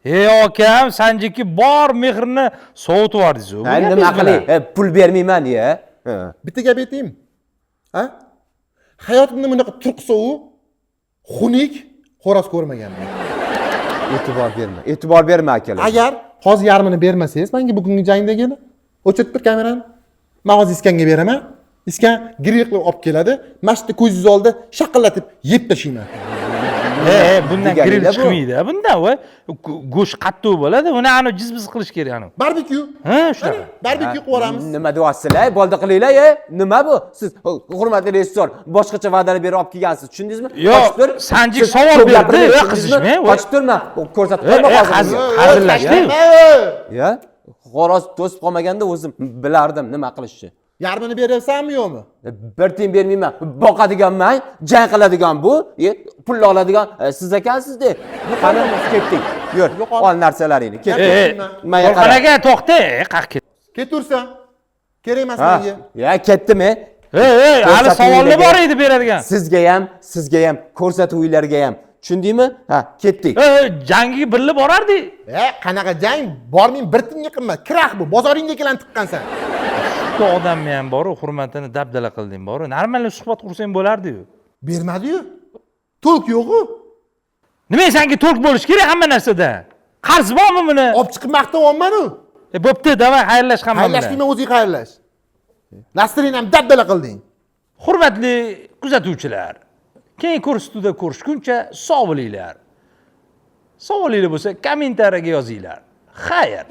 Ey akam, sanjiki bor mehrni sovutib yubordingiz. Nima qilay? Pul bermayman ya. Bitta gap aytaymi? Ha? Hayotimda bunaqa turqsovu, xunuk xo'roz ko'rmaganman. E'tibor berma akalar. Agar hozir yarmini bermasangiz, menga bugungi jangdagini o'chirib tur kamerani. Men hozir iskanga beraman. Iskan griq qilib olib keladi. Mashta ko'zingiz oldida shaqillatib yeb tashlayman. Bundan grill chiqmaydi. Bundan go'sht qattiq bo'ladi. Uni ani jizbiz qilish kerak ani. Barbekyu. Ha, shunaqa. Barbekyu qilib yuboramiz. Nima deyapsizlar? Bolda qilinglar, nima bu? Siz hurmatli rejissor, boshqacha va'dalar berib olib kelgansiz, tushundingizmi? Yo'q, Sanjik savol berdi, qizishma. Qochib turma. Ko'rsatib qo'yma hozir. Hazillashdi. Ya, xo'roz to'sib qolmaganda o'zim bilardim nima qilishni. Yarmini berasanmi yo'qmi? Bir tiyin bermayman. Boqadiganman, jang qiladigan bu, pul oladigan siz ekansiz-da. Bu qani ketdik. Yur, ol narsalaringni. Ketdik. Qanaqa to'xta, qaq ket. Ketursan. Kerak emas menga. Ya ketdimi? Hali savollar bor edi beradigan. Sizga ham, ko'rsatuvlarga ham. Tushundingmi? Ha, ketdik. Jangiga birga borardi. Qanaqa jang? Borming bir tinga qimmat. Kirax bu, bozoringga kelan tiqqansan. Bu odamni ham bor, hurmatini dabdala qilding bor. Normal suhbat qursang bo'lardi-yu. Bermadi-yu. To'lq yo'q-ku. Nima senga to'lq bo'lish kerak hamma narsada? Qarz bormi buni? Olib chiqib maqtayapman-u. Bo'pti, davay xayrlash hamma bilan. Xayrlashdingmi o'zing xayrlash. Nasrini ham dabdala qilding. Hurmatli kuzatuvchilar, keyin ko'rsatuvda ko'rishguncha sog' bo'linglar. Savolinglar bo'lsa kommentariyaga yozinglar. Xayr.